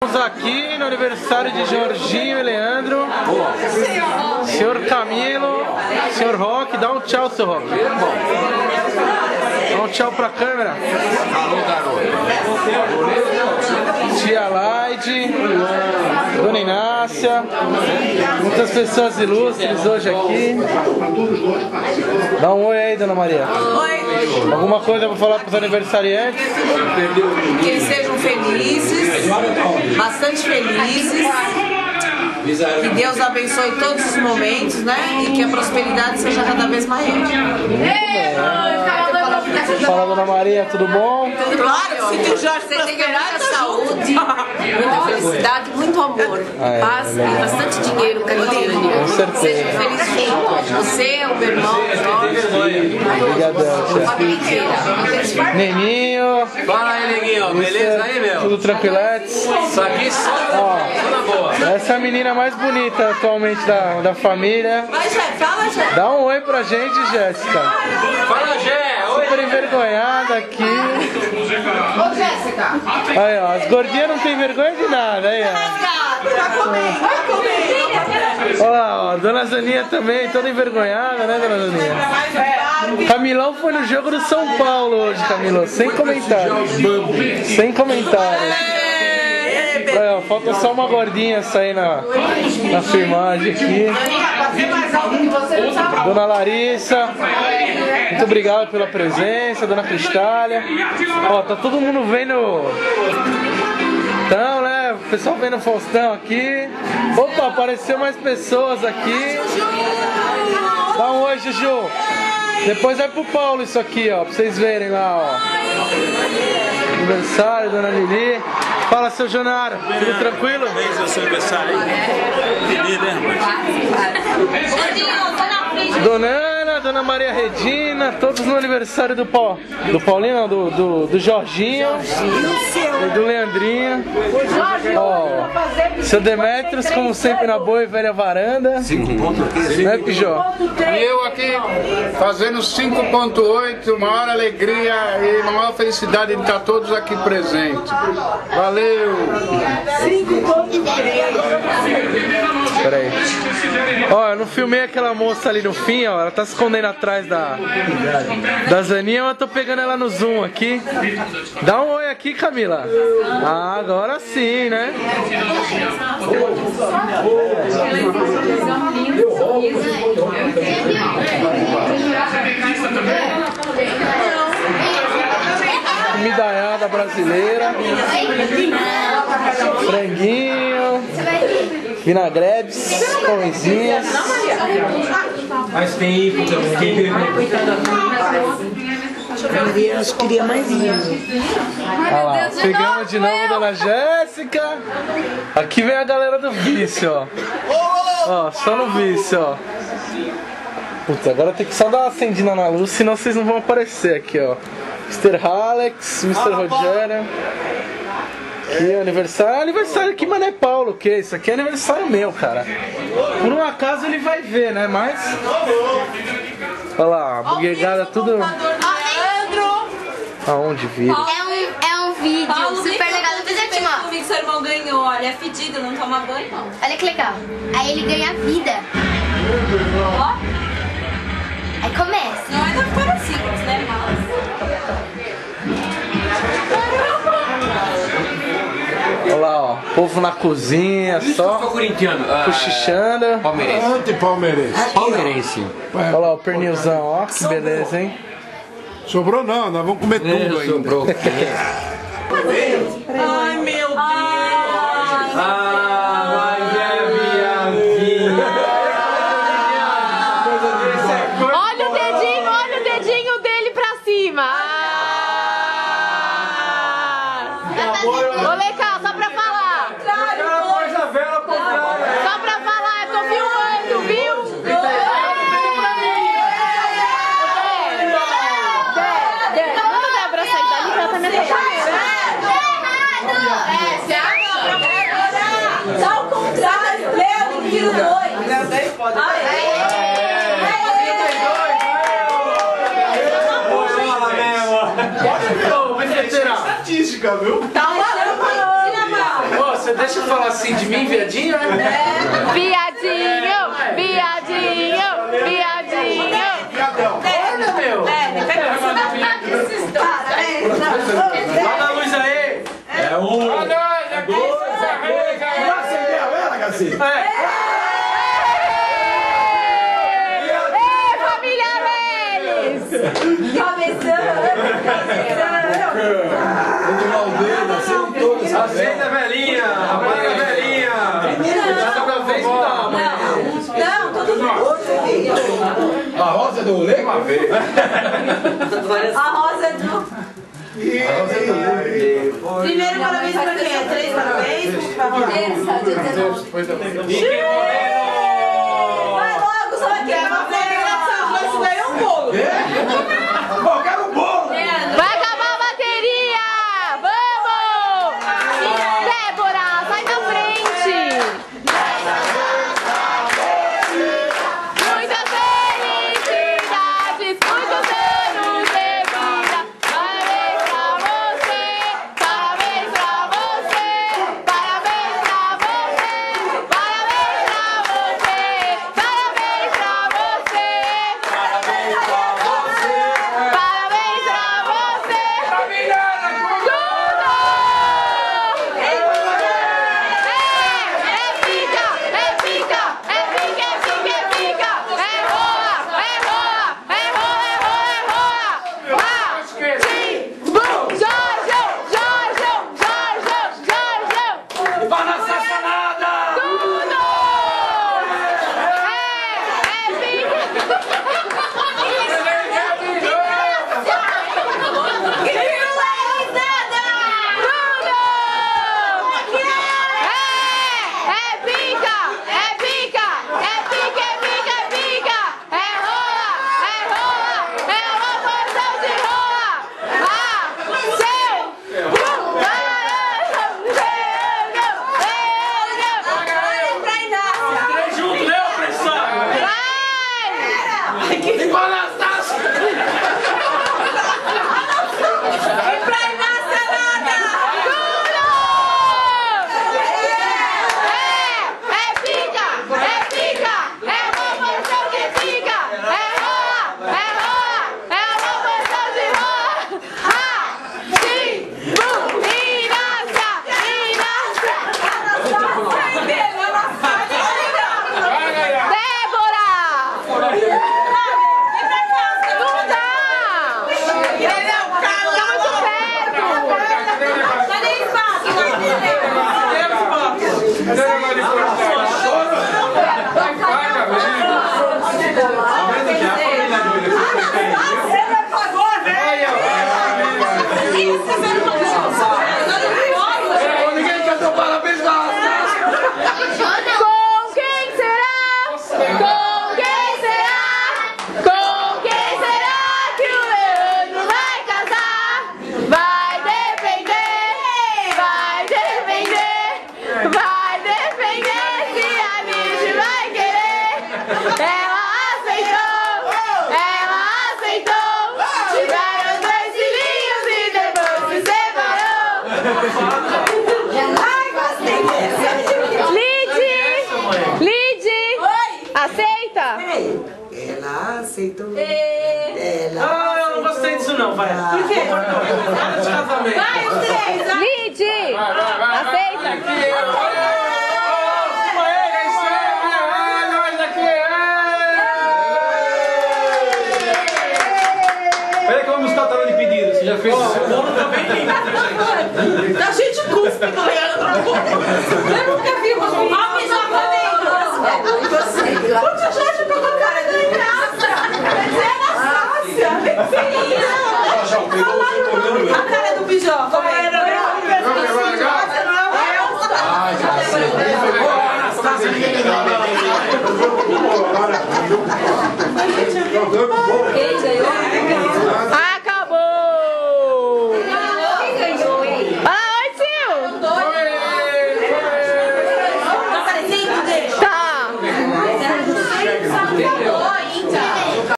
Estamos aqui no aniversário de Jorginho e Leandro. Senhor Camilo, senhor Roque, dá um tchau, seu Roque. Dá um tchau pra câmera. Alô, garoto. Tia Laide, Dona Inácia, muitas pessoas ilustres hoje aqui. Dá um oi aí, Dona Maria. Oi. Alguma coisa pra falar pros aniversariantes? Que eles sejam felizes, bastante felizes. Que Deus abençoe todos os momentos, né? E que a prosperidade seja cada vez maior. Fala, Dona Maria, tudo bom? Claro, se o Jorge você tem muita saúde, muita felicidade, muito amor, paz e bastante dinheiro, Caetânio. Com certeza. Seja feliz junto. Você, o meu irmão, o Jorge. Obrigadão, A família inteira. Neninho. Fala aí, neguinho. Beleza aí, meu? Tudo tranquiletes? Isso aqui só na boa. Essa é a menina mais bonita atualmente da família. Vai, Jé, fala, Jé. Dá um oi pra gente, Jéssica. Fala, Gé. Super envergonhada aqui. Ô, Jéssica. Aí, ó, as gordinhas não tem vergonha de nada, aí, ó. Vai comer, vai comer. Olha lá, ó, Dona Zaninha também, toda envergonhada, né, Dona Zaninha? Camilão foi no jogo do São Paulo hoje, Camilo, sem comentários. Sem comentários. Aí, ó, falta só uma gordinha sair na filmagem aqui. Dona Larissa, muito obrigado pela presença, Dona Cristália. Ó, tá todo mundo vendo. Então, né, o pessoal vendo o Faustão aqui. Opa, apareceu mais pessoas aqui. Dá um oi, Juju. Depois vai pro Paulo isso aqui, ó, pra vocês verem lá, ó. Aniversário, Dona Lili. Fala, seu Jonara, tudo tranquilo? Parabéns ao seu aniversário aí. Feliz, né, rapaz? Dona Ana, Dona Maria Regina, todos no aniversário do Paulinho, não, do Jorginho e do Leandrinho. Ó, seu Demetrios, como sempre, na boa e velha varanda. Né, Pijó? E eu aqui fazendo 5.8, maior alegria e maior felicidade de estar todos aqui presentes. Valeu! Peraí. Ó, eu não filmei aquela moça ali no fim, ó. Ela tá se escondendo atrás da Zaninha, mas eu tô pegando ela no zoom aqui. Dá um oi aqui, Camila. Ah, agora sim, né? Comidaiada brasileira. Franguinho. Vinagretes, pãozinhas. Mas tem Eu queria mais vinho. Olha lá, pegamos de novo a Dona Jéssica. Aqui vem a galera do vício, ó. Ó, só no vício, ó. Putz, agora tem que só dar uma acendida na luz, senão vocês não vão aparecer aqui, ó. Mr. Alex, Mr. Rogério. Aqui é aniversário. Aniversário aqui, mano, é Paulo, o que? Isso aqui é aniversário meu, cara. Por um acaso ele vai ver, né? Mas. Olha lá, a buguegada tudo. Aonde vira? É um vídeo super legal. Depois eu te mostro. O que seu irmão ganhou, olha, é fedido, não toma banho não. Olha que legal. Aí ele ganha vida. Ó, Aí começa. não é da paraciclos, né, mas... Olha lá, ó. Povo na cozinha, só corintiano. cochichando. Palmeirense. Antipalmeirense. Palmeirense. Olha lá o pernilzão, ó. Que beleza, hein? Sobrou não, nós vamos comer tudo ainda. Sobrou. Ai, meu Deus. Ah, vai ver, viadinha. Olha o dedinho dele pra cima. Ô, Lecal, só pra falar. Só pra falar, eu tô filmando, viu? Vamos dar pra sair dali que ela tá me atrapalhando. Dá o contrário, Leo, vira dois. Estatística, viu? Tá uma você deixa eu falar assim de mim, viadinho, né? Viadinho, viadinho, viadinho. Olha, meu. Olha a luz aí. É um. É dois. Não acendeu ela, cacete? Ei, família Menes! Aceita a velhinha. Apaga a velhinha. Cada vez que dá, mãe. Não, todo mundo. A rosa do leite? Uma vez. A rosa do... Primeiro parabéns pra quem? 3 parabéns? Vai logo, só aqui. Você ganhou um bolo. Pô, eu quero um bolo! Vai acabar a bateria! Vamos! Débora, sai da frente! Muitas felicidades, muitos anos de vida. Parabéns pra você, parabéns pra você, parabéns pra você, parabéns pra você, parabéns pra você, parabéns pra você, parabéns pra você. Tudo! É pica, é pica, é pica, é pica, é pica. É rola, é rola, é rola, é rola, é rola. Sim, bum, Jorjão, Jorjão, Jorjão, Jorjão. Vai na sacanada! Tudo! É pica. Junto, né, opressão? Ninguém cantou parabéns pra ela. Com quem será? Com quem será? Com quem será que o Leandro vai casar? Vai depender, vai depender, vai depender se a Lidy vai querer. Ela aceitou, tiveram 2 filhinhos e depois se separou. Lidy! Aceita? Ela aceitou. Ah, eu não gostei disso não, vai. Por quê? Vai, os 3, vai. Lidy! Aceita? Peraí que eu vou buscar o talão de pedido. Você já fez isso? O bolo tá bem lindo, gente. Tá cheio de cuspe, tô olhando pra